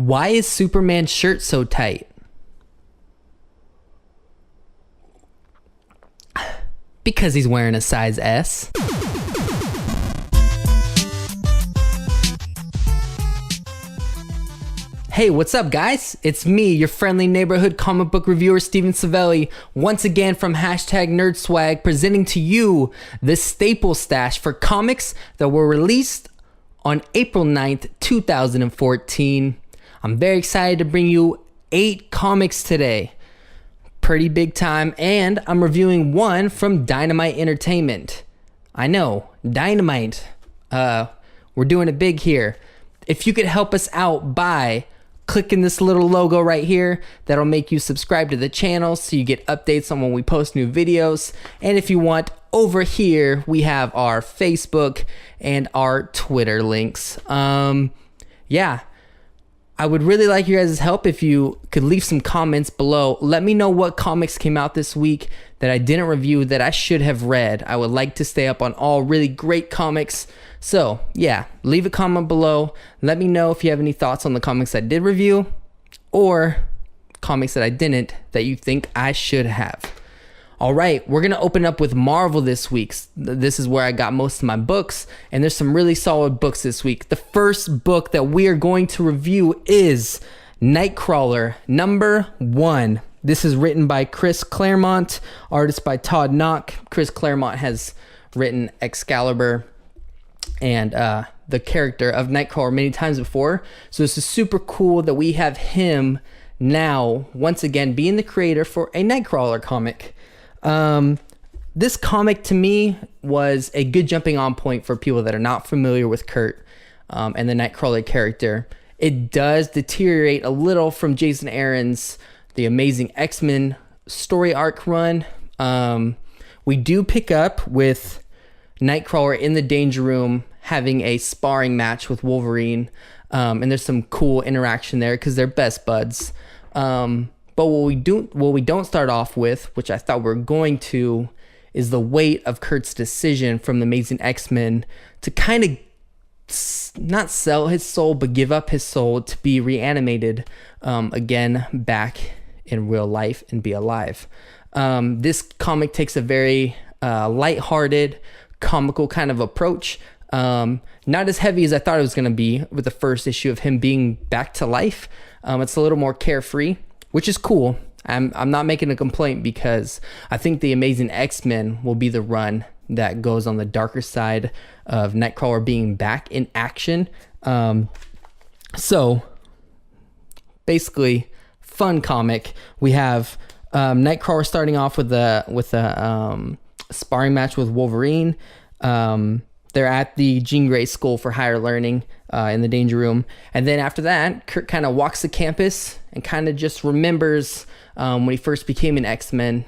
Why is Superman's shirt so tight? Because he's wearing a size S. Hey, what's up, guys? It's me, your friendly neighborhood comic book reviewer, Steven Savelli, once again from #NerdSwag, presenting to you the staple stash for comics that were released on April 9th, 2014. I'm very excited to bring you 8 comics today. Pretty big time, and I'm reviewing one from Dynamite Entertainment. I know, Dynamite. We're doing it big here. If you could help us out by clicking this little logo right here, that'll make you subscribe to the channel so you get updates on when we post new videos. And if you want, over here we have our Facebook and our Twitter links. Yeah, I would really like your guys' help if you could leave some comments below. Let me know what comics came out this week that I didn't review that I should have read. I would like to stay up on all really great comics. So yeah, leave a comment below. Let me know if you have any thoughts on the comics I did review or comics that I didn't that you think I should have. All right, we're gonna open up with Marvel this week. This is where I got most of my books, and there's some really solid books this week. The first book that we are going to review is Nightcrawler #1. This is written by Chris Claremont, artist by Todd Knock. Chris Claremont has written Excalibur and the character of Nightcrawler many times before. So this is super cool that we have him now, once again, being the creator for a Nightcrawler comic. This comic to me was a good jumping on point for people that are not familiar with Kurt and the Nightcrawler character. It does deteriorate a little from Jason Aaron's The Amazing X-Men story arc run. We do pick up with Nightcrawler in the Danger Room having a sparring match with Wolverine, and there's some cool interaction there because they're best buds. But what we don't start off with, which I thought we were going to, is the weight of Kurt's decision from the Amazing X-Men to kind of not sell his soul, but give up his soul to be reanimated again back in real life and be alive. This comic takes a very lighthearted, comical kind of approach. Not as heavy as I thought it was going to be with the first issue of him being back to life. It's a little more carefree, which is cool. I'm not making a complaint because I think the Amazing X-Men will be the run that goes on the darker side of Nightcrawler being back in action. So basically, fun comic. We have Nightcrawler starting off with a sparring match with Wolverine. They're at the Jean Grey School for Higher Learning in the Danger Room. And then after that, Kurt kind of walks the campus and kind of just remembers when he first became an X-Men,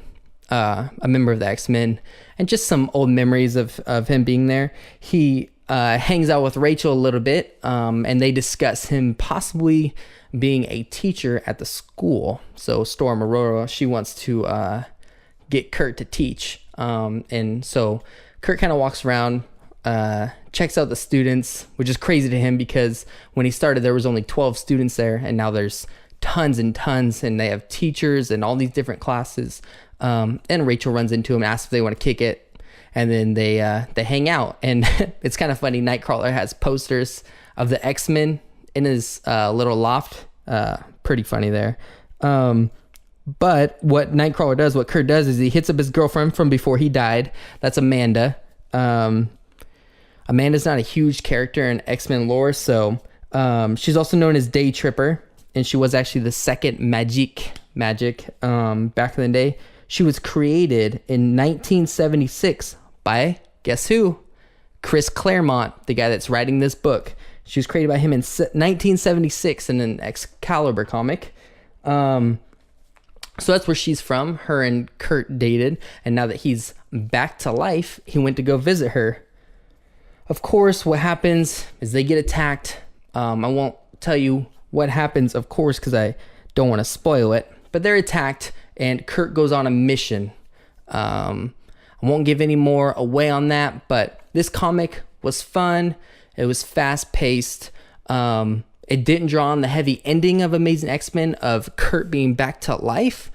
a member of the X-Men, and just some old memories of him being there. He hangs out with Rachel a little bit, and they discuss him possibly being a teacher at the school. So Storm Aurora, she wants to get Kurt to teach. And so Kurt kind of walks around, checks out the students, which is crazy to him because when he started there was only 12 students there, and now there's tons and tons, and they have teachers and all these different classes. And Rachel runs into him and asks if they want to kick it, and then they hang out. And it's kind of funny, Nightcrawler has posters of the X-Men in his little loft. Pretty funny there. But what Nightcrawler does, what Kurt does, is he hits up his girlfriend from before he died. That's Amanda. Amanda's not a huge character in X-Men lore, so she's also known as Day Tripper, and she was actually the second magic back in the day. She was created in 1976 by, guess who? Chris Claremont, the guy that's writing this book. She was created by him in 1976 in an Excalibur comic. So that's where she's from. Her and Kurt dated, and now that he's back to life, he went to go visit her. Of course, what happens is they get attacked. I won't tell you what happens, of course, because I don't want to spoil it. But they're attacked, and Kurt goes on a mission. I won't give any more away on that, but this comic was fun. It was fast-paced. It didn't draw on the heavy ending of Amazing X-Men of Kurt being back to life.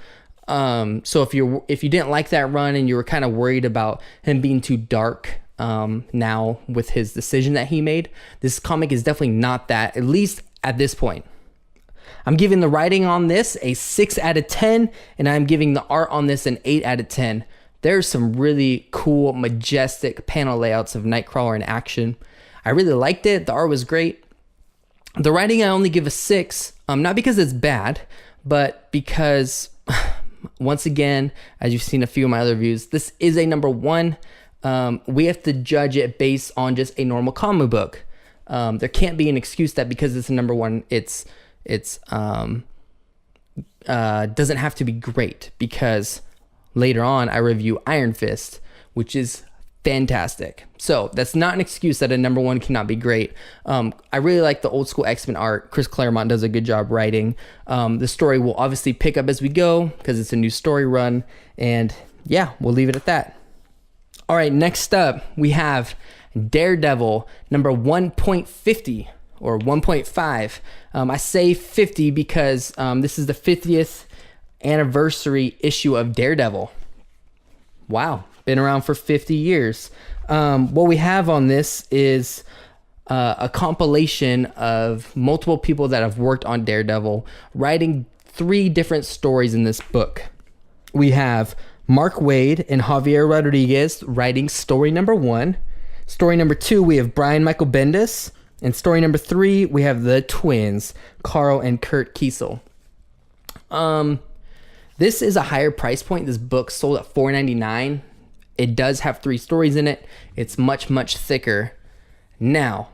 So if you didn't like that run and you were kind of worried about him being too dark, now with his decision that he made, this comic is definitely not that, at least at this point. I'm giving the writing on this a 6 out of 10, and I'm giving the art on this an 8 out of 10. There's some really cool, majestic panel layouts of Nightcrawler in action. I really liked it. The art was great. The writing I only give a 6, not because it's bad, but because once again, as you've seen a few of my other reviews, this is a number 1. We have to judge it based on just a normal comic book. There can't be an excuse that because it's a number 1, it's doesn't have to be great, because later on I review Iron Fist, which is fantastic. So that's not an excuse that a number 1 cannot be great. I really like the old school X-Men art. Chris Claremont does a good job writing. The story will obviously pick up as we go because it's a new story run, and yeah, we'll leave it at that. All right, next up we have Daredevil number 1.50 or 1.5. I say 50 because this is the 50th anniversary issue of Daredevil. Wow, been around for 50 years. What we have on this is a compilation of multiple people that have worked on Daredevil, writing 3 different stories in this book. We have Mark Waid and Javier Rodriguez writing story number 1. Story number 2, we have Brian Michael Bendis. And story number 3, we have the twins, Carl and Kurt Kiesel. This is a higher price point. This book sold at $4.99. It does have 3 stories in it. It's much, much thicker. Now,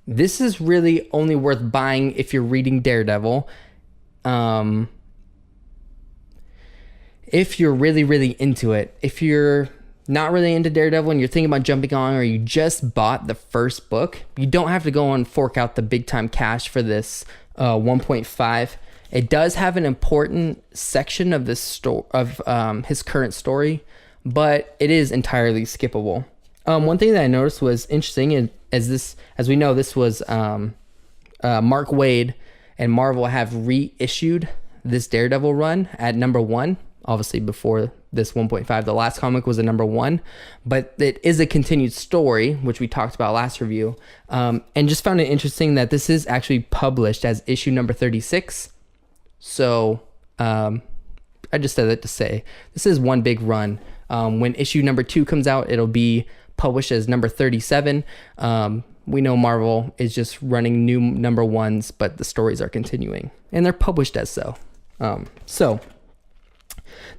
this is really only worth buying if you're reading Daredevil. If you're really, really into it. If you're not really into Daredevil and you're thinking about jumping on, or you just bought the first book, you don't have to go and fork out the big time cash for this 1.5. It does have an important section of this his current story, but it is entirely skippable. One thing that I noticed was interesting, as we know, this was Mark Waid and Marvel have reissued this Daredevil run at number 1. Obviously before this 1.5, the last comic was a number 1, but it is a continued story, which we talked about last review, and just found it interesting that this is actually published as issue number 36. So I just said that to say this is one big run. When issue number 2 comes out, it'll be published as number 37. We know Marvel is just running new number 1s, but the stories are continuing, and they're published as so.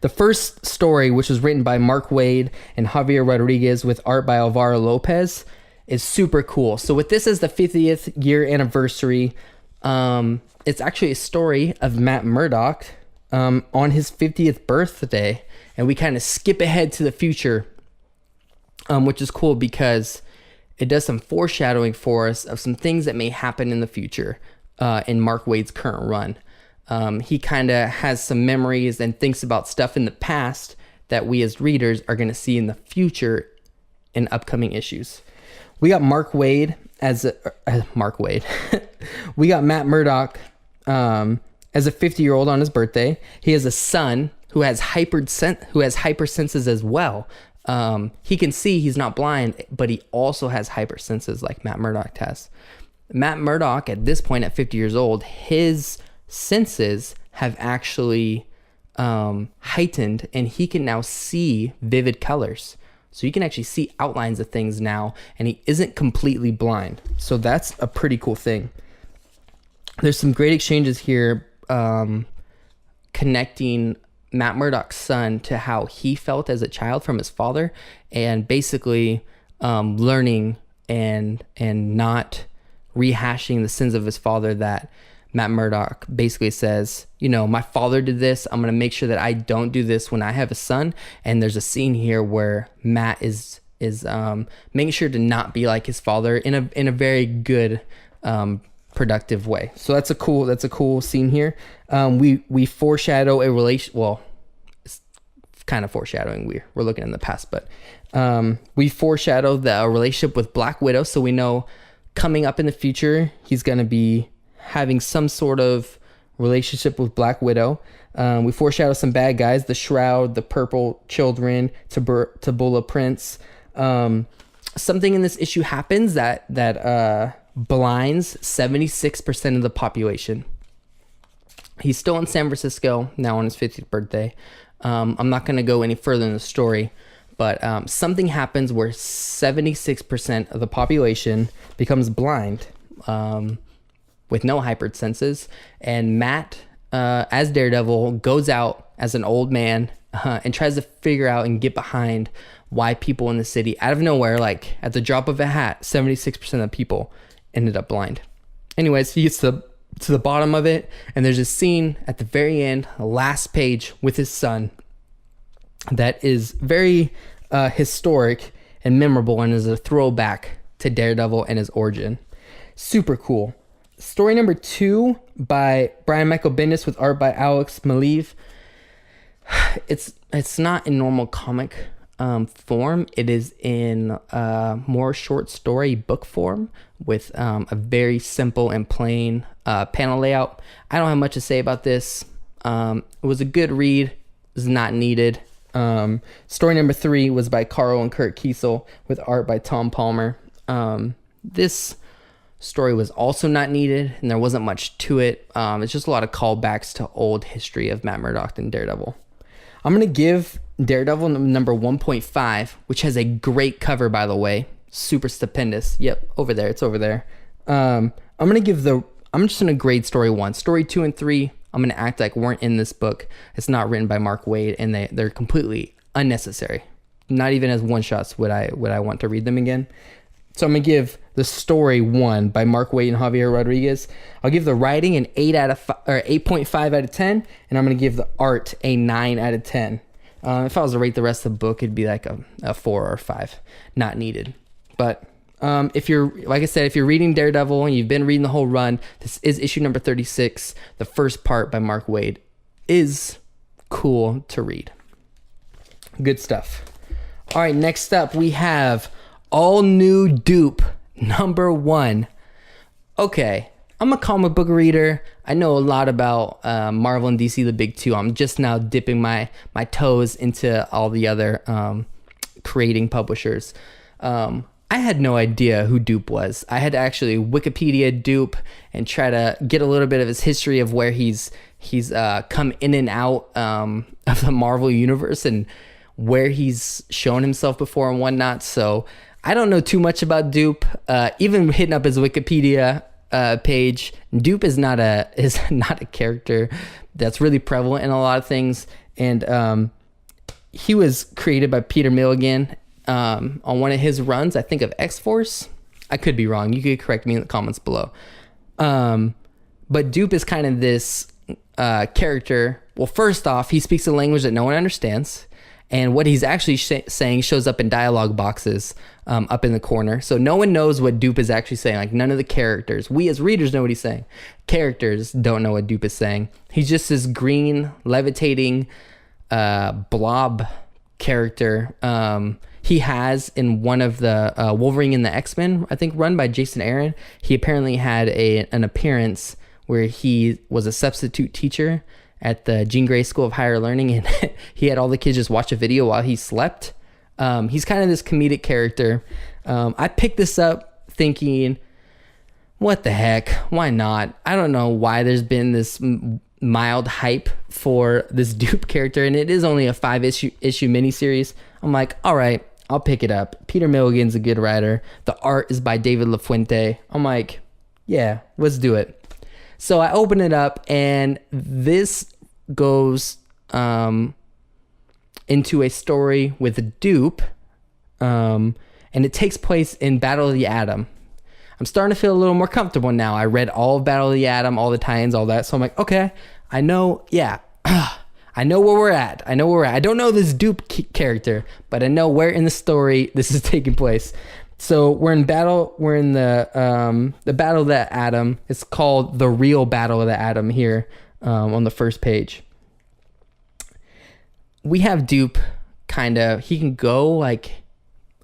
The first story, which was written by Mark Waid and Javier Rodriguez with art by Alvaro Lopez, is super cool. So with this as the 50th year anniversary, it's actually a story of Matt Murdock on his 50th birthday, and we kind of skip ahead to the future, which is cool because it does some foreshadowing for us of some things that may happen in the future in Mark Waid's current run. He kind of has some memories and thinks about stuff in the past that we as readers are going to see in the future in upcoming issues. We got Mark Waid we got Matt Murdock as a 50-year-old on his birthday. He has a son who has hypersenses as well. He can see, he's not blind, but he also has hypersenses like Matt Murdock has. Matt Murdock, at this point at 50 years old, his senses have actually heightened, and he can now see vivid colors. So you can actually see outlines of things now, and he isn't completely blind. So that's a pretty cool thing. There's some great exchanges here connecting Matt Murdock's son to how he felt as a child from his father, and basically learning and not rehashing the sins of his father that Matt Murdock basically says, my father did this. I'm going to make sure that I don't do this when I have a son. And there's a scene here where Matt is making sure to not be like his father in a very good, productive way. So that's a cool scene here. We foreshadow a relation. Well, it's kind of foreshadowing. We're looking in the past, but we foreshadow the relationship with Black Widow. So we know coming up in the future, he's going to be having some sort of relationship with Black Widow. We foreshadow some bad guys: the Shroud, the Purple Children, Tabula Prince. Something in this issue happens that blinds 76% of the population. He's still in San Francisco now on his 50th birthday. I'm not going to go any further in the story, but something happens where 76% of the population becomes blind with no heightened senses. And Matt, as Daredevil, goes out as an old man and tries to figure out and get behind why people in the city, out of nowhere, like at the drop of a hat, 76% of people ended up blind. Anyways, he gets to the bottom of it, and there's a scene at the very end, the last page, with his son that is very historic and memorable, and is a throwback to Daredevil and his origin. Super cool. Story number 2 by Brian Michael Bendis with art by Alex Maleev. It's not in normal comic form. It is in more short story book form with a very simple and plain panel layout. I don't have much to say about this. It was a good read. It was not needed. Story number 3 was by Carl and Kurt Kiesel with art by Tom Palmer. This story was also not needed, and there wasn't much to it. It's just a lot of callbacks to old history of Matt Murdock and Daredevil. I'm going to give Daredevil number 1.5, which has a great cover, by the way. Super stupendous. Yep, over there. It's over there. I'm just going to grade story 1. Story 2 and 3, I'm going to act like weren't in this book. It's not written by Mark Waid, and they're completely unnecessary. Not even as one-shots would I want to read them again. So I'm going to give the story 1 by Mark Waid and Javier Rodriguez. I'll give the writing an 8.5 out of 10, and I'm going to give the art a 9 out of 10. If I was to rate the rest of the book, it'd be like a 4 or 5. Not needed. But if you're reading Daredevil and you've been reading the whole run, this is issue number 36. The first part by Mark Waid is cool to read. Good stuff. All right, next up we have all new Doop number 1. Okay, I'm a comic book reader. I know a lot about Marvel and DC, the big two. I'm just now dipping my toes into all the other creating publishers. I had no idea who Doop was. I had to actually Wikipedia Doop and try to get a little bit of his history of where he's come in and out of the Marvel universe and where he's shown himself before and whatnot. So I don't know too much about Doop. Even hitting up his Wikipedia page, Doop is not a character that's really prevalent in a lot of things. And he was created by Peter Milligan on one of his runs, I think of X-Force. I could be wrong. You could correct me in the comments below. But Doop is kind of this character. Well, first off, he speaks a language that no one understands. And what he's actually saying shows up in dialogue boxes up in the corner. So no one knows what Doop is actually saying. Like, none of the characters. We as readers know what he's saying. Characters don't know what Doop is saying. He's just this green, levitating blob character. He has in one of the Wolverine and the X-Men, I think, run by Jason Aaron. He apparently had an appearance where he was a substitute teacher at the Jean Grey School of Higher Learning, and he had all the kids just watch a video while he slept. He's kind of this comedic character. I picked this up thinking, what the heck? Why not? I don't know why there's been this mild hype for this Doop character, and it is only a 5-issue miniseries. I'm like, all right, I'll pick it up. Peter Milligan's a good writer. The art is by David LaFuente. I'm like, yeah, let's do it. So I open it up, and this goes into a story with Doop, and it takes place in Battle of the Atom. I'm starting to feel a little more comfortable now. I read all of Battle of the Atom, all the tie-ins, all that. So I'm like, okay, I know, yeah, I know where we're at. I don't know this Doop character, but I know where in the story this is taking place. So we're in the Battle of the Atom. It's called The Real Battle of the Atom here on the first page. We have Doop he can go like,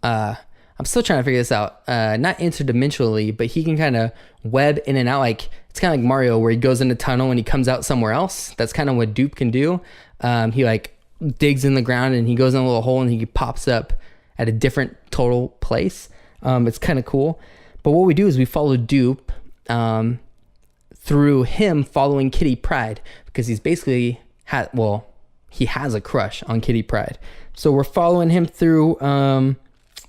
I'm I'm still trying to figure this out. Not interdimensionally, but he can kind of web in and out. Like it's kind of like Mario, where he goes in a tunnel and he comes out somewhere else. That's kind of what Doop can do. He like digs in the ground and he goes in a little hole and he pops up at a different total place. It's kind of cool. But what we do is we follow Doop through him following Kitty Pryde, because he's basically he has a crush on Kitty Pryde. So we're following him through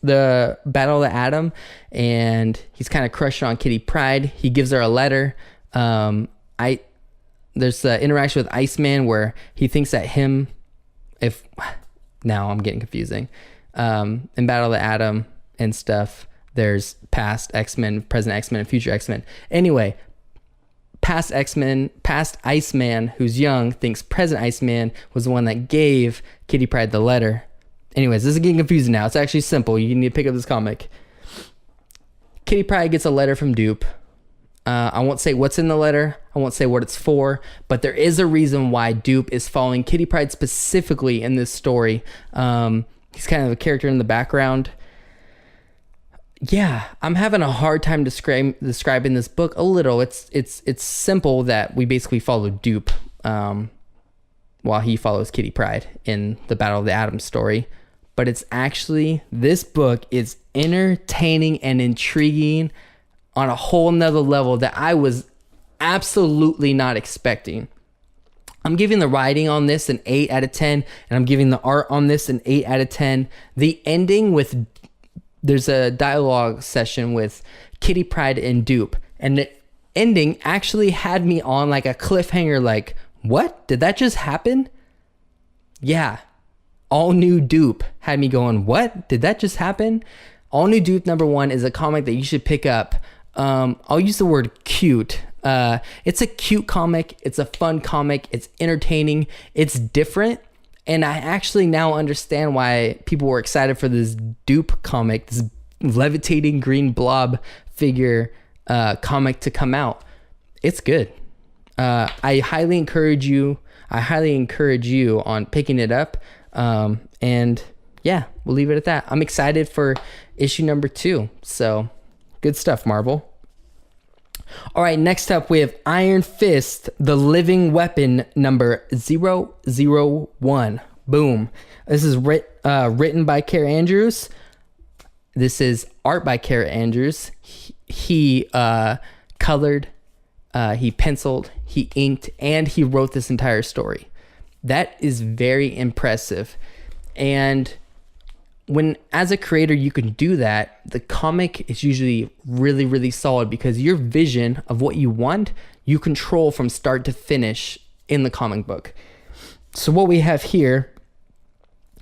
the Battle of the Atom, and he's kind of crushed on Kitty Pryde. He gives her a letter. There's an interaction with Iceman where he thinks that now I'm getting confusing. In Battle of the Atom and stuff, there's past X-Men, present X-Men, and future X-Men. Anyway, past Iceman, who's young, thinks present Iceman was the one that gave Kitty Pryde the letter. Anyways, this is getting confusing now. It's actually simple. You need to pick up this comic. Kitty Pryde gets a letter from Doop. I won't say what's in the letter. I won't say what it's for, but there is a reason why Doop is following Kitty Pryde specifically in this story. He's kind of a character in the background. Yeah, I'm having a hard time describing this book a little. It's simple that we basically follow Doop while he follows Kitty Pryde in the Battle of the Atom story. But it's actually, this book is entertaining and intriguing on a whole nother level that I was absolutely not expecting. I'm giving the writing on this an 8 out of 10, and I'm giving the art on this an 8 out of 10. The ending there's a dialogue session with Kitty Pryde and Doop, and the ending actually had me on like a cliffhanger, like, what? Did that just happen? Yeah. All New Doop had me going, what? Did that just happen? All New Doop #1 is a comic that you should pick up. I'll use the word cute. It's a cute comic. It's a fun comic. It's entertaining. It's different. And I actually now understand why people were excited for this Doop comic, this levitating green blob figure comic to come out. It's good. I highly encourage you on picking it up. And yeah, we'll leave it at that. I'm excited for issue #2. So good stuff, Marvel. All right, next up we have Iron Fist, The Living Weapon #001. Boom. This is written by Kara Andrews. This is art by Kara Andrews. He colored, he penciled, he inked, and he wrote this entire story. That is very impressive. And when, as a creator, you can do that, the comic is usually really, really solid, because your vision of what you want, you control from start to finish in the comic book. So what we have here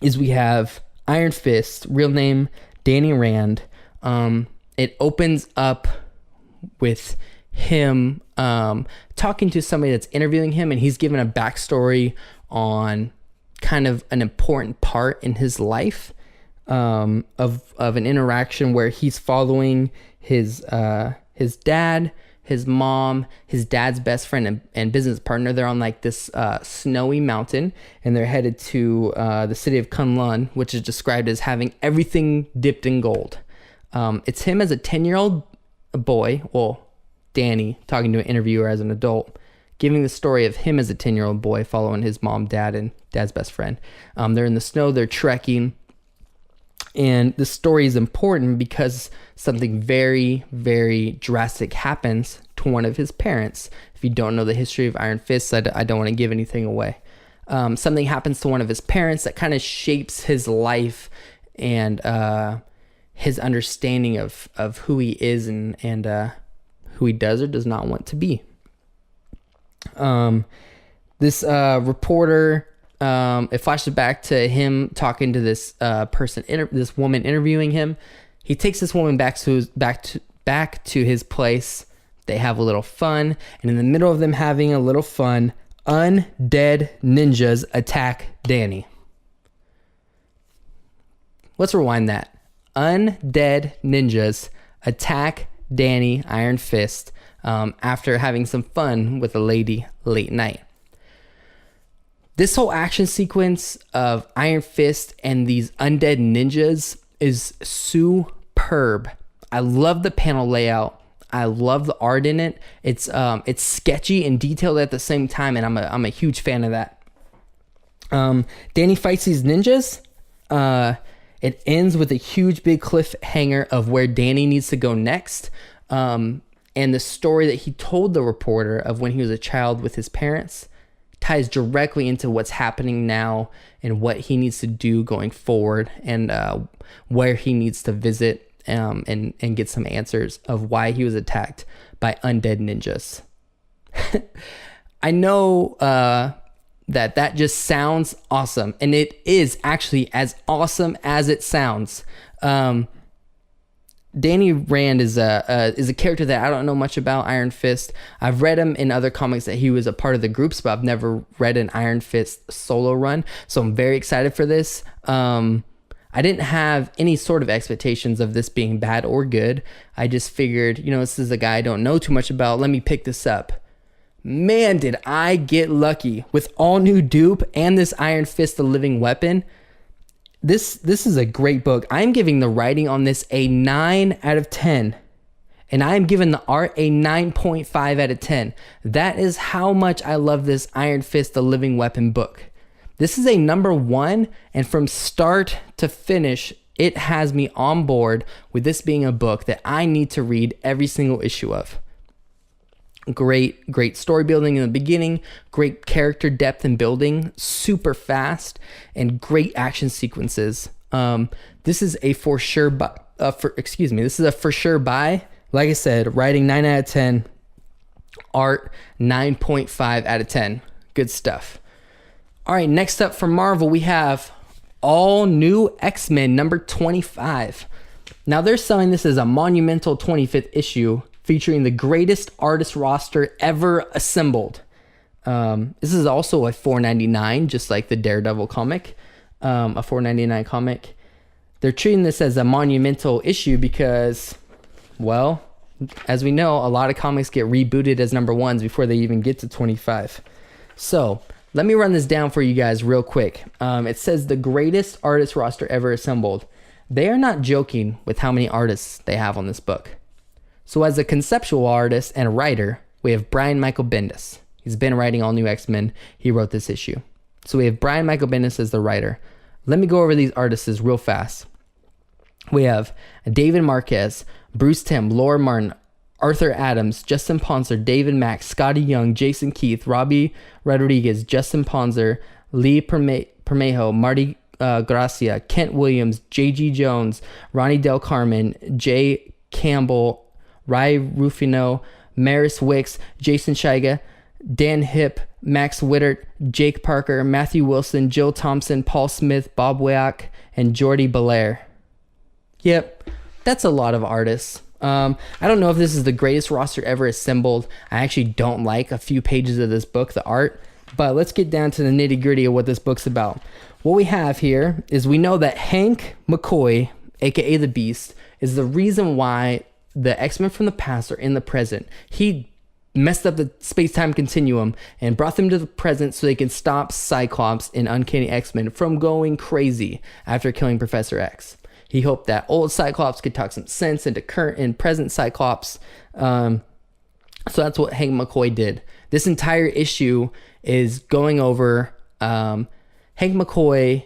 is we have Iron Fist, real name Danny Rand. It opens up with him talking to somebody that's interviewing him, and he's given a backstory on kind of an important part in his life, of an interaction where he's following his dad, his mom, his dad's best friend and business partner. They're on like this snowy mountain, and they're headed to the city of Kunlun, which is described as having everything dipped in gold. It's him as a 10-year-old boy, well, Danny, talking to an interviewer as an adult, giving the story of him as a 10-year-old boy following his mom, dad, and dad's best friend. They're in the snow, they're trekking, and the story is important because something very, very drastic happens to one of his parents. If you don't know the history of Iron Fist, I don't want to give anything away. Something happens to one of his parents that kind of shapes his life and his understanding of who he is and who he does or does not want to be. This reporter, it flashes back to him talking to this this woman interviewing him. He takes this woman back to his place. They have a little fun, and in the middle of them having a little fun, undead ninjas attack Danny. Let's rewind that. Undead ninjas attack Danny Iron Fist after having some fun with a lady late night. This whole action sequence of Iron Fist and these undead ninjas is superb. superb. I love the panel layout. I love the art in it. It's sketchy and detailed at the same time, and I'm a huge fan of that. Danny fights these ninjas. It ends with a huge big cliffhanger of where Danny needs to go next. And the story that he told the reporter of when he was a child with his parents ties directly into what's happening now and what he needs to do going forward, and where he needs to visit and get some answers of why he was attacked by undead ninjas. I know that just sounds awesome, and it is actually as awesome as it sounds. Danny Rand is a character that I don't know much about. Iron Fist. I've read him in other comics that he was a part of the groups, but I've never read an Iron Fist solo run, so I'm very excited for this. I didn't have any sort of expectations of this being bad or good. I just figured, this is a guy I don't know too much about. Let me pick this up. Man, did I get lucky with all new Doop and this Iron Fist, the living weapon. This is a great book. I'm giving the writing on this a 9 out of 10. And I'm giving the art a 9.5 out of 10. That is how much I love this Iron Fist, the living weapon book. This is a number 1, and from start to finish, it has me on board with this being a book that I need to read every single issue of. Great story building in the beginning, great character depth and building, super fast, and great action sequences. This is a for sure buy. This is a for sure buy. Like I said, writing 9 out of 10, art 9.5 out of 10. Good stuff. All right, next up from Marvel, we have all new X-Men number 25. Now they're selling this as a monumental 25th issue featuring the greatest artist roster ever assembled. This is also a $4.99, just like the Daredevil comic, a $4.99 comic. They're treating this as a monumental issue because, well, as we know, a lot of comics get rebooted as number 1s before they even get to 25. So let me run this down for you guys real quick. It says the greatest artist roster ever assembled. They are not joking with how many artists they have on this book. So as a conceptual artist and a writer, we have Brian Michael Bendis. He's been writing all new X-Men. He wrote this issue. So we have Brian Michael Bendis as the writer. Let me go over these artists real fast. We have David Marquez, Bruce Timm, Laura Martin, Arthur Adams, Justin Ponzer, David Mack, Scotty Young, Jason Keith, Robbie Rodriguez, Justin Ponzer, Lee Permejo, Marty Gracia, Kent Williams, J.G. Jones, Ronnie Del Carmen, Jay Campbell, Rai Rufino, Maris Wicks, Jason Scheiga, Dan Hipp, Max Wittert, Jake Parker, Matthew Wilson, Jill Thompson, Paul Smith, Bob Weak, and Jordi Belair. Yep, that's a lot of artists. I don't know if this is the greatest roster ever assembled. I actually don't like a few pages of this book, the art, but let's get down to the nitty gritty of what this book's about. What we have here is we know that Hank McCoy, aka the Beast, is the reason why the X-Men from the past are in the present. He messed up the space-time continuum and brought them to the present so they can stop Cyclops and Uncanny X-Men from going crazy after killing Professor X. He hoped that old Cyclops could talk some sense into current and present Cyclops. So that's what Hank McCoy did. This entire issue is going over Hank McCoy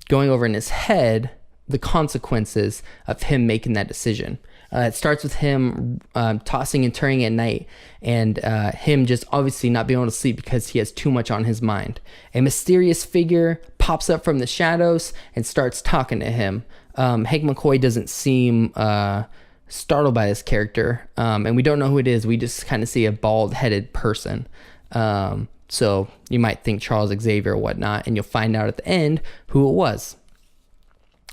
going over in his head the consequences of him making that decision. It starts with him tossing and turning at night, and him just obviously not being able to sleep because he has too much on his mind. A mysterious figure pops up from the shadows and starts talking to him. Hank McCoy doesn't seem startled by this character, and we don't know who it is. We just kind of see a bald-headed person. So you might think Charles Xavier or whatnot, and you'll find out at the end who it was.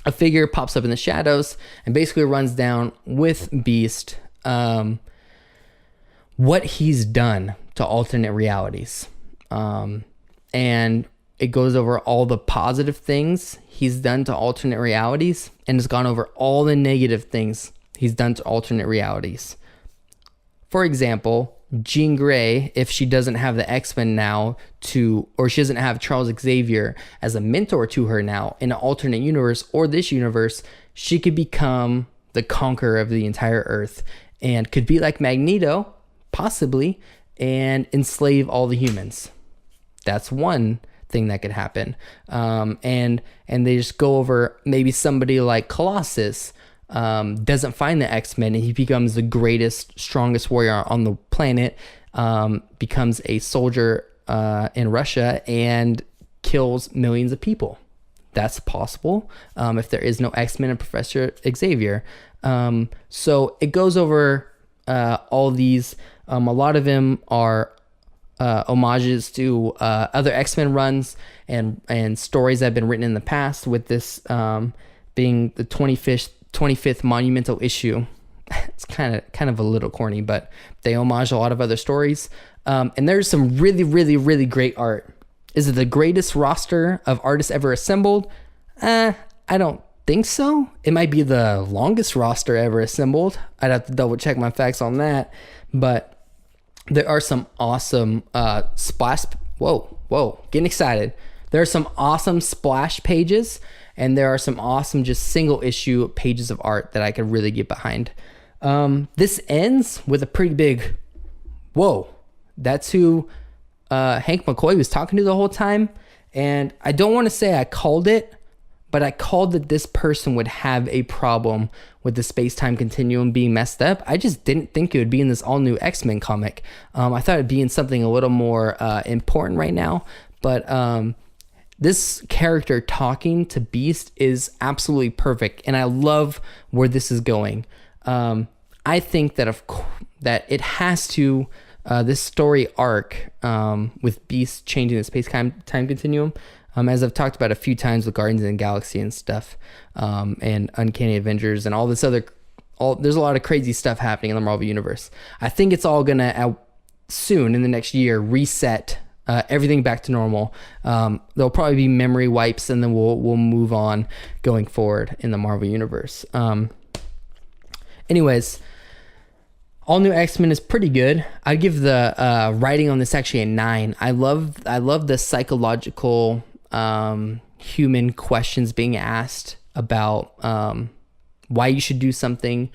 A figure pops up in the shadows and basically runs down with Beast what he's done to alternate realities. And it goes over all the positive things he's done to alternate realities, and has gone over all the negative things he's done to alternate realities. For example, Jean Grey, if she doesn't have the X-Men now or she doesn't have Charles Xavier as a mentor to her now in an alternate universe or this universe, she could become the conqueror of the entire earth, and could be like Magneto, possibly, and enslave all the humans. That's one thing that could happen. And they just go over maybe somebody like Colossus doesn't find the X-Men, and he becomes the greatest, strongest warrior on the planet, becomes a soldier in Russia and kills millions of people. That's possible if there is no X-Men and Professor Xavier. So it goes over all these. A lot of them are homages to other X-Men runs and stories that have been written in the past, with this being the 25th monumental issue. It's kind of a little corny, but they homage a lot of other stories. And there's some really, really, really great art. Is it the greatest roster of artists ever assembled? I don't think so. It might be the longest roster ever assembled. I'd have to double check my facts on that. But there are some awesome splash. Whoa, getting excited. There are some awesome splash pages, and there are some awesome just single issue pages of art that I could really get behind. This ends with a pretty big whoa. That's who Hank McCoy was talking to the whole time. And I don't want to say I called it, but I called that this person would have a problem with the space-time continuum being messed up. I just didn't think it would be in this all-new X-Men comic. I thought it'd be in something a little more important right now. But this character talking to Beast is absolutely perfect, and I love where this is going. I think that that it has to... this story arc with Beast changing the space-time continuum, as I've talked about a few times with Guardians of the Galaxy and stuff, and Uncanny Avengers and all this other, there's a lot of crazy stuff happening in the Marvel Universe. I think it's all gonna soon in the next year reset everything back to normal. There'll probably be memory wipes, and then we'll move on going forward in the Marvel Universe. Anyways. All New X-Men is pretty good. I'd give the writing on this actually a 9. I love the psychological human questions being asked about why you should do something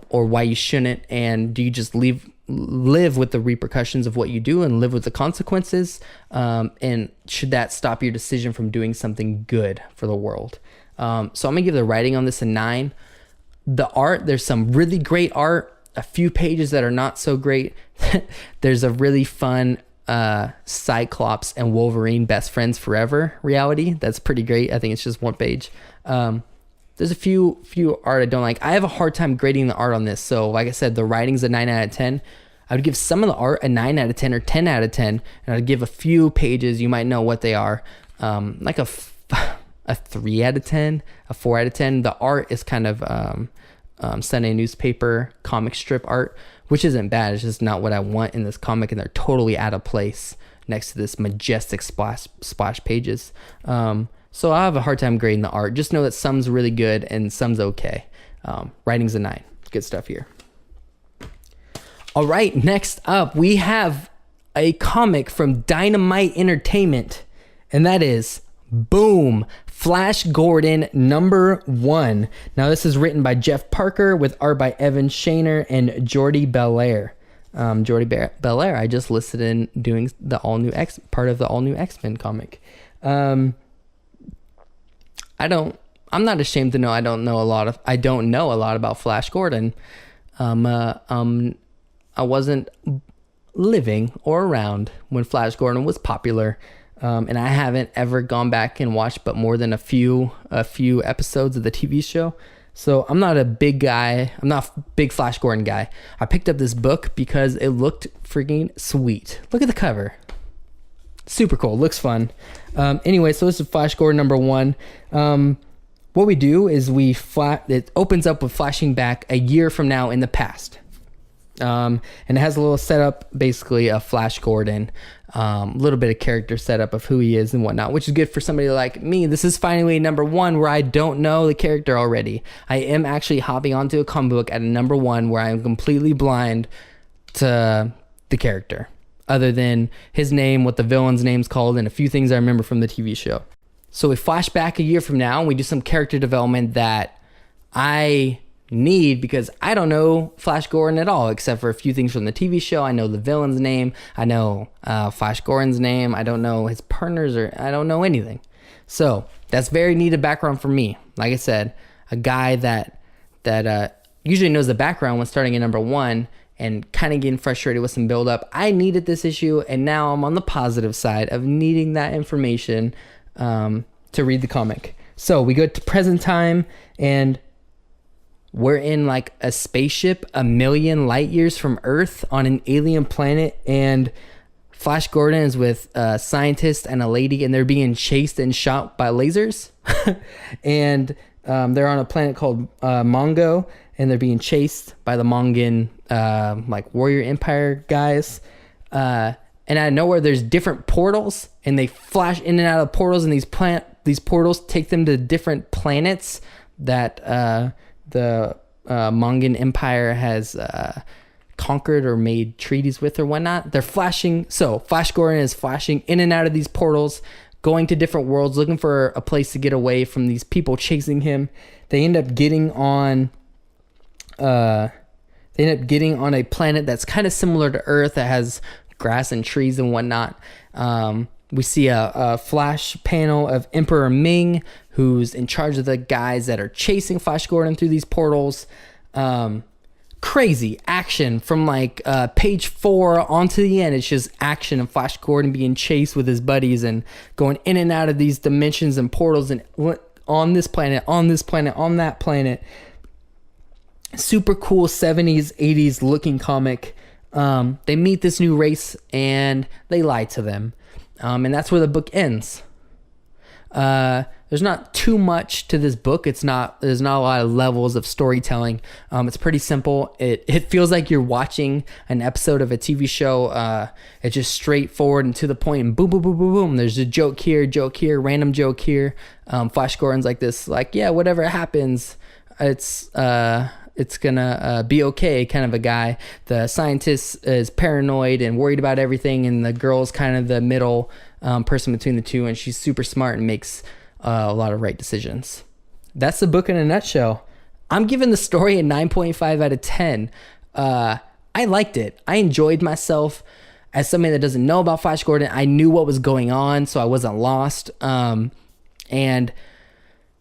or why you shouldn't, and do you just live with the repercussions of what you do and live with the consequences, and should that stop your decision from doing something good for the world? So I'm gonna give the writing on this a 9. The art, there's some really great art. A few pages that are not so great. There's a really fun Cyclops and Wolverine best friends forever reality. That's pretty great. I think it's just one page. There's a few art I don't like. I have a hard time grading the art on this. So like I said, the writing's a 9 out of 10. I would give some of the art a 9 out of 10 or 10 out of 10. And I'd give a few pages, you might know what they are, like a 3 out of 10, a 4 out of 10. The art is kind of... Sunday newspaper comic strip art, which isn't bad. It's just not what I want in this comic, and they're totally out of place next to this majestic splash pages. So I have a hard time grading the art. Just know that some's really good and some's okay. Writing's a 9. Good stuff here. All right, next up we have a comic from Dynamite Entertainment, and that is Boom, Flash Gordon #1. Now this is written by Jeff Parker with art by Evan Shaner and Jordi Belair. Belair, I just listed in doing the part of the all new X-Men comic. I'm not ashamed to know I don't know a lot about Flash Gordon. I wasn't living or around when Flash Gordon was popular. And I haven't ever gone back and watched but more than a few episodes of the TV show. So I'm not a big guy. I'm not a big Flash Gordon guy. I picked up this book because it looked freaking sweet. Look at the cover. Super cool. Looks fun. Anyway, so this is Flash Gordon #1. What we do is it opens up with flashing back a year from now in the past. And it has a little setup, basically a Flash Gordon, a little bit of character setup of who he is and whatnot, which is good for somebody like me. This is finally #1 where I don't know the character already. I am actually hopping onto a comic book at a #1 where I am completely blind to the character, other than his name, what the villain's name's called, and a few things I remember from the TV show. So we flash back a year from now and we do some character development that I need, because I don't know Flash Gordon at all, except for a few things from the TV show. I know the villain's name. I know Flash Gordon's name. I don't know his partners, or I don't know anything. So that's very needed background for me. Like I said, a guy that usually knows the background when starting at number 1 and kind of getting frustrated with some build up. I needed this issue, and now I'm on the positive side of needing that information to read the comic. So we go to present time, and we're in like a spaceship a million light years from Earth on an alien planet, and Flash Gordon is with a scientist and a lady, and they're being chased and shot by lasers. And they're on a planet called Mongo, and they're being chased by the Mongan like warrior empire guys. And out of nowhere, there's different portals, and they flash in and out of portals, and these portals take them to different planets that the Mongan empire has conquered or made treaties with or whatnot. They're flashing. So Flash Gordon is flashing in and out of these portals, going to different worlds, looking for a place to get away from these people chasing him. They end up getting on a planet that's kind of similar to Earth, that has grass and trees and whatnot. We see a flash panel of Emperor Ming, who's in charge of the guys that are chasing Flash Gordon through these portals. Crazy action from like page 4 onto the end. It's just action of Flash Gordon being chased with his buddies and going in and out of these dimensions and portals, and on this planet, on that planet. Super cool 70s, 80s looking comic. They meet this new race and they lie to them. And that's where the book ends. There's not too much to this book. There's not a lot of levels of storytelling. It's pretty simple. It feels like you're watching an episode of a TV show. It's just straightforward and to the point, and boom, boom, boom, boom, boom. There's a joke here, random joke here. Flash Gordon's like this, like, yeah, whatever happens, it's gonna be okay kind of a guy. The scientist is paranoid and worried about everything, and the girl's kind of the middle person between the two, and she's super smart and makes a lot of right decisions. That's the book in a nutshell. I'm giving the story a 9.5 out of 10. I liked it. I enjoyed myself. As somebody that doesn't know about Flash Gordon, I knew what was going on, so I wasn't lost. And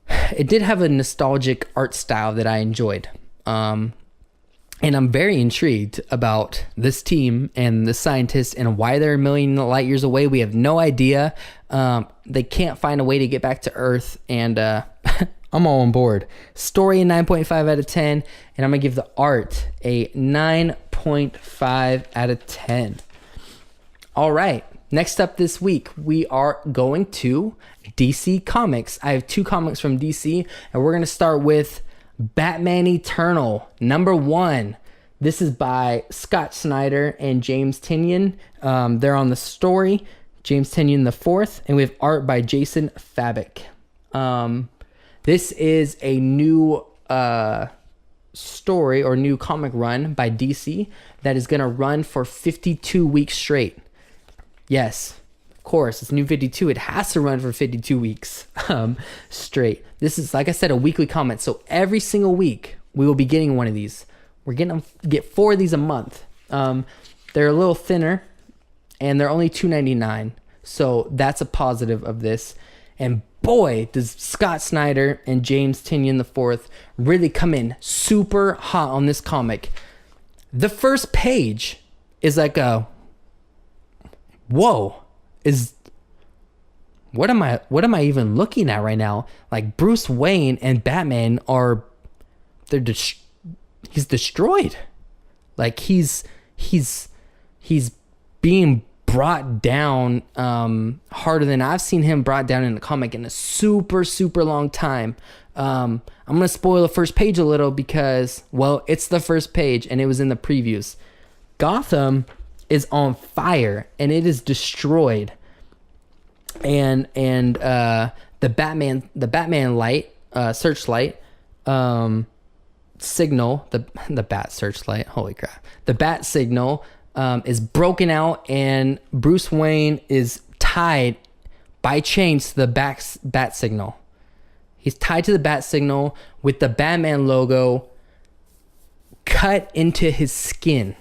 it did have a nostalgic art style that I enjoyed. And I'm very intrigued about this team and the scientists and why they're a million light years away. We have no idea. They can't find a way to get back to Earth, and I'm all on board. Story a 9.5 out of 10, and I'm going to give the art a 9.5 out of 10. All right. Next up this week, we are going to DC Comics. I have 2 comics from DC, and we're going to start with Batman Eternal, number 1. This is by Scott Snyder and James Tynion. They're on the story, James Tynion the 4th, and we have art by Jason Fabok. This is a new story or new comic run by DC that is going to run for 52 weeks straight. Yes, of course, it's new 52. It has to run for 52 weeks straight. This is, like I said, a weekly comic. So every single week, we will be getting one of these. We're get 4 of these a month. They're a little thinner, and they're only $2.99. So that's a positive of this. And boy, does Scott Snyder and James Tynion IV really come in super hot on this comic. The first page is like a whoa, what am I even looking at right now? Like Bruce Wayne and Batman he's destroyed. Like he's being brought down harder than I've seen him brought down in a comic in a super, super long time. I'm going to spoil the first page a little because, well, it's the first page and it was in the previews. Gotham is on fire and it is destroyed. And the Batman light, searchlight, signal, the bat searchlight, holy crap. The bat signal is broken out, and Bruce Wayne is tied by chains to the bat signal. He's tied to the bat signal with the Batman logo cut into his skin.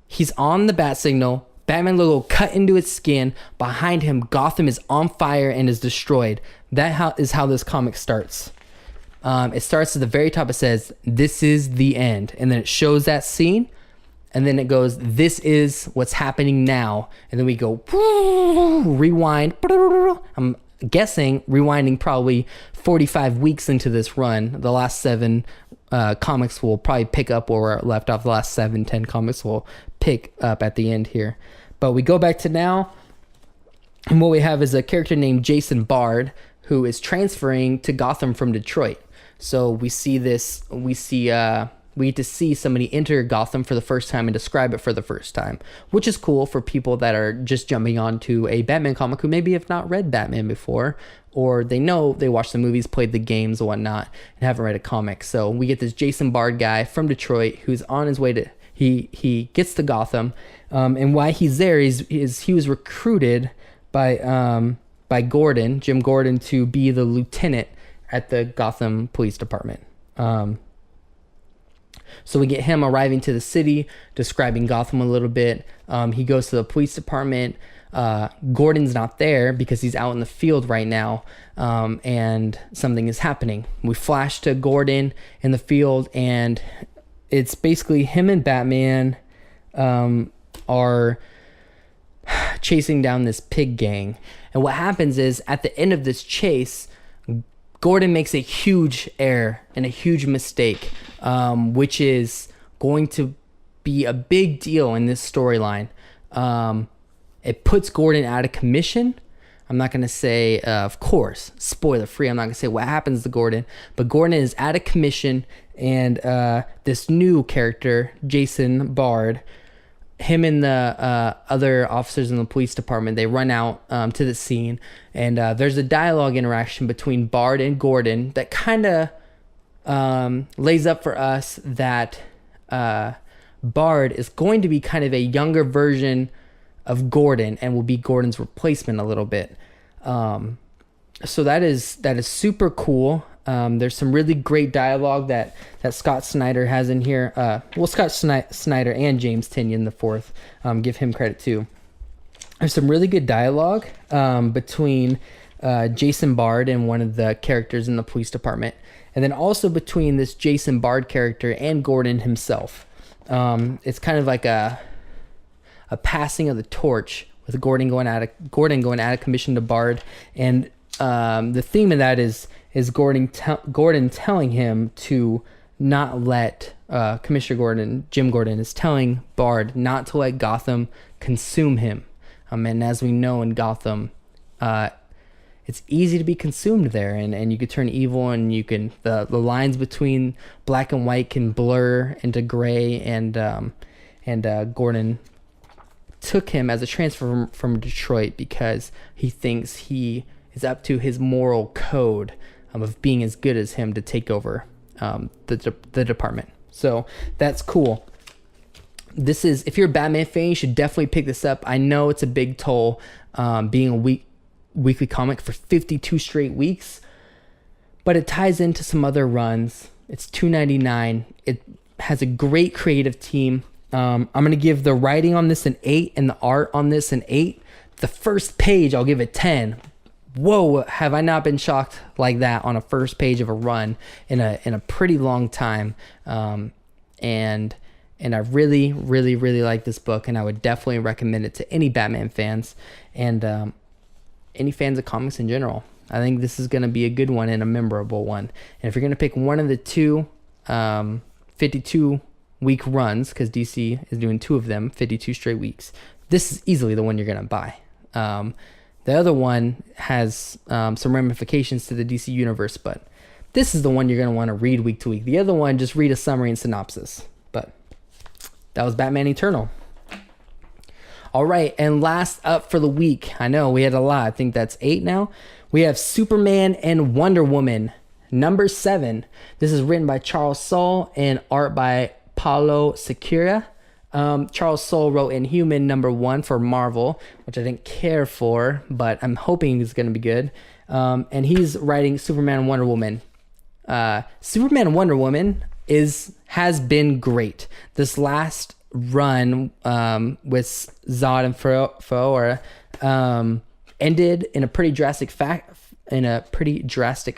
He's on the bat signal. Batman logo cut into its skin. Behind him, Gotham is on fire and is destroyed. That is how this comic starts. It starts at the very top. It says, "This is the end." And then it shows that scene. And then it goes, "This is what's happening now." And then we go, rewind. I'm guessing rewinding probably 45 weeks into this run. The last 7 comics will probably pick up where we're left off. The last 7-10 comics will pick up at the end here. But we go back to now. And what we have is a character named Jason Bard, who is transferring to Gotham from Detroit. So we see this, we get to see somebody enter Gotham for the first time and describe it for the first time, which is cool for people that are just jumping onto a Batman comic who maybe have not read Batman before, or they watched the movies, played the games and whatnot, and haven't read a comic. So we get this Jason Bard guy from Detroit who's on his way to, he gets to Gotham, and why he's there is he was recruited by Jim Gordon, to be the lieutenant at the Gotham Police Department. So we get him arriving to the city, describing Gotham a little bit. He goes to the police department. Gordon's not there because he's out in the field right now, and something is happening. We flash to Gordon in the field, and it's basically him and Batman are chasing down this pig gang. And what happens is, at the end of this chase, Gordon makes a huge error and a huge mistake, which is going to be a big deal in this storyline. It puts Gordon out of commission. I'm not going to say, of course, spoiler free. I'm not going to say what happens to Gordon, but Gordon is out of commission, and this new character, Jason Bard, him and the other officers in the police department, they run out to the scene, and there's a dialogue interaction between Bard and Gordon that kind of lays up for us that Bard is going to be kind of a younger version of Gordon and will be Gordon's replacement a little bit. So that is super cool. There's some really great dialogue that Scott Snyder has in here. Scott Snyder and James Tynion IV, give him credit too. There's some really good dialogue between Jason Bard and one of the characters in the police department, and then also between this Jason Bard character and Gordon himself. It's kind of like a passing of the torch, with Gordon going out of commission to Bard, and the theme of that is Gordon telling him to not let Commissioner Gordon, Jim Gordon, is telling Bard not to let Gotham consume him. And as we know in Gotham, it's easy to be consumed there, and you could turn evil, and you can the lines between black and white can blur into gray, and Gordon took him as a transfer from Detroit because he thinks he is up to his moral code of being as good as him to take over the department. So that's cool. This is, if you're a Batman fan, you should definitely pick this up. I know it's a big toll being a weekly comic for 52 straight weeks, but it ties into some other runs. It's $2.99. It has a great creative team. I'm going to give the writing on this an 8 and the art on this an 8. The first page, I'll give it 10. Whoa, have I not been shocked like that on a first page of a run in a pretty long time. And I really, really, really like this book, and I would definitely recommend it to any Batman fans and any fans of comics in general. I think this is going to be a good one and a memorable one. And if you're going to pick one of the two 52-week runs, because DC is doing 2 of them, 52 straight weeks, this is easily the one you're going to buy. The other one has some ramifications to the DC universe, but this is the one you're going to want to read week to week. The other one, just read a summary and synopsis. But that was Batman Eternal. All right, and last up for the week. I know we had a lot. I think that's 8 now. We have Superman and Wonder Woman, number 7. This is written by Charles Soule and art by Paulo Siqueira. Charles Soule wrote Inhuman number 1 for Marvel, which I didn't care for, but I'm hoping it's going to be good. And he's writing Superman and Wonder Woman. Superman and Wonder Woman has been great. This last run with Zod and Foer ended in a pretty drastic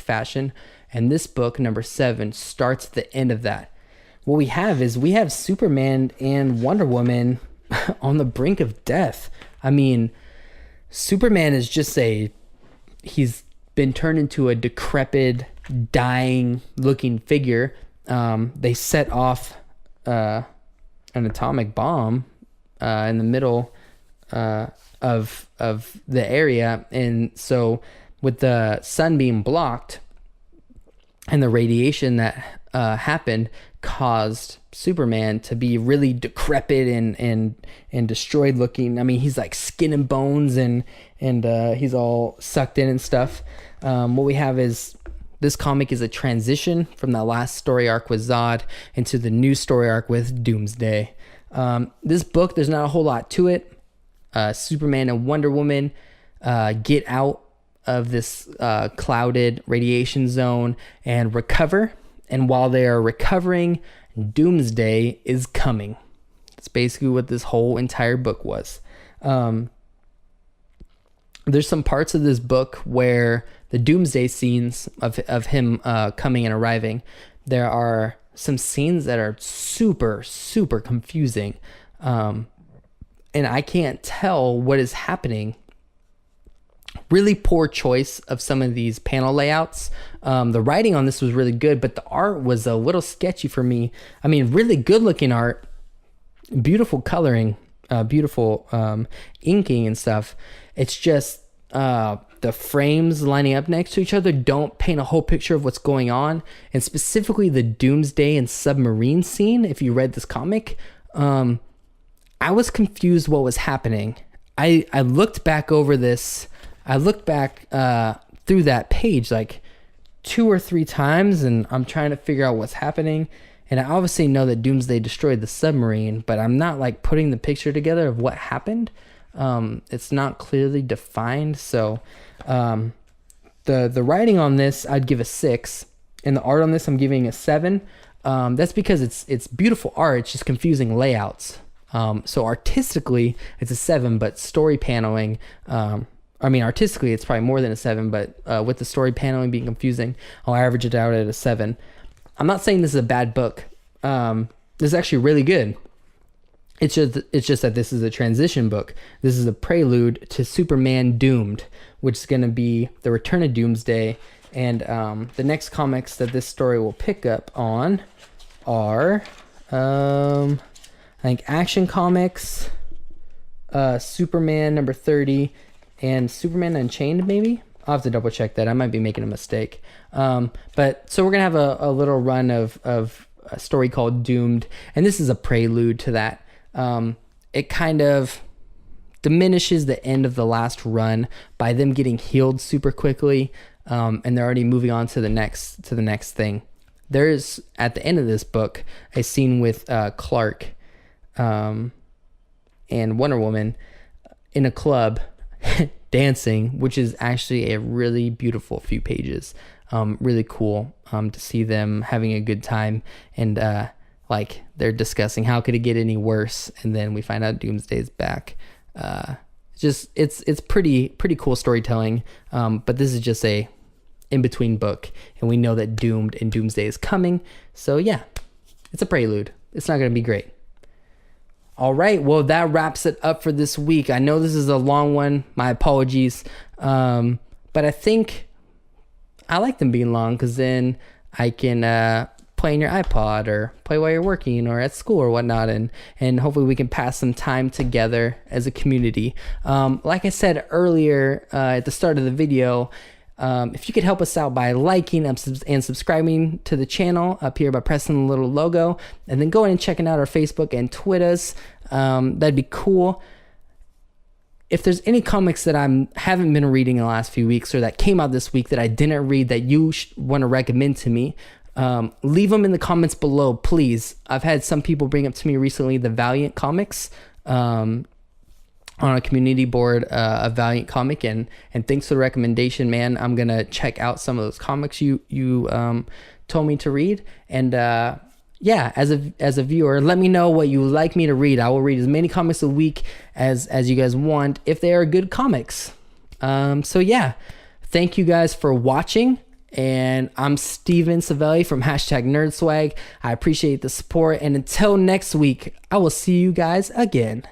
fashion, and this book number 7 starts at the end of that. What we have Superman and Wonder Woman on the brink of death. I mean, Superman is just he's been turned into a decrepit, dying looking figure. They set off an atomic bomb in the middle of the area, and so with the sun being blocked and the radiation that happened caused Superman to be really decrepit and destroyed looking. I mean, he's like skin and bones, and he's all sucked in and stuff. What we have is this comic is a transition from the last story arc with Zod into the new story arc with Doomsday. This book, there's not a whole lot to it. Superman and Wonder Woman get out of this clouded radiation zone and recover. And while they are recovering, Doomsday is coming. That's basically what this whole entire book was. There's some parts of this book where the Doomsday scenes of him coming and arriving, there are some scenes that are super, super confusing. And I can't tell what is happening. Really poor choice of some of these panel layouts. The writing on this was really good, but the art was a little sketchy for me. I mean, really good looking art, beautiful coloring, beautiful inking and stuff. It's just the frames lining up next to each other don't paint a whole picture of what's going on. And specifically the Doomsday and submarine scene, if you read this comic, I was confused what was happening. I looked back over this. I looked back through that page like 2 or 3 times, and I'm trying to figure out what's happening. And I obviously know that Doomsday destroyed the submarine, but I'm not like putting the picture together of what happened. It's not clearly defined. So the writing on this, I'd give a 6, and the art on this, I'm giving a 7. That's because it's beautiful art. It's just confusing layouts. So artistically, it's a 7, but story paneling, artistically, it's probably more than a 7, but with the story paneling being confusing, I'll average it out at a 7. I'm not saying this is a bad book. This is actually really good. It's just that this is a transition book. This is a prelude to Superman Doomed, which is going to be the return of Doomsday. And the next comics that this story will pick up on are, I think, Action Comics, Superman number 30, and Superman Unchained, maybe? I'll have to double check that. I might be making a mistake. But so we're going to have a little run of a story called Doomed, and this is a prelude to that. It kind of diminishes the end of the last run by them getting healed super quickly, and they're already moving on to the next thing. There's, at the end of this book, a scene with Clark and Wonder Woman in a club dancing, which is actually a really beautiful few pages. Really cool to see them having a good time, and like they're discussing how could it get any worse, and then we find out Doomsday's back. It's pretty cool storytelling, but this is just a in-between book, and we know that Doomed and Doomsday is coming, so yeah, it's a prelude. It's not going to be great. All right, well, that wraps it up for this week. I know this is a long one. My apologies. But I think I like them being long because then I can play in your iPod or play while you're working or at school or whatnot, and hopefully we can pass some time together as a community. Like I said earlier at the start of the video, if you could help us out by liking and subscribing to the channel up here by pressing the little logo, and then going and checking out our Facebook and Twitters, that'd be cool. If there's any comics that I haven't been reading in the last few weeks or that came out this week that I didn't read that you want to recommend to me, leave them in the comments below, please. I've had some people bring up to me recently the Valiant comics, on a community board, a Valiant comic, and thanks for the recommendation, man. I'm gonna check out some of those comics you told me to read. And yeah, as a viewer, let me know what you would like me to read. I will read as many comics a week as you guys want if they are good comics. So yeah, thank you guys for watching. And I'm Steven Savelli from #NerdSwag. I appreciate the support. And until next week, I will see you guys again.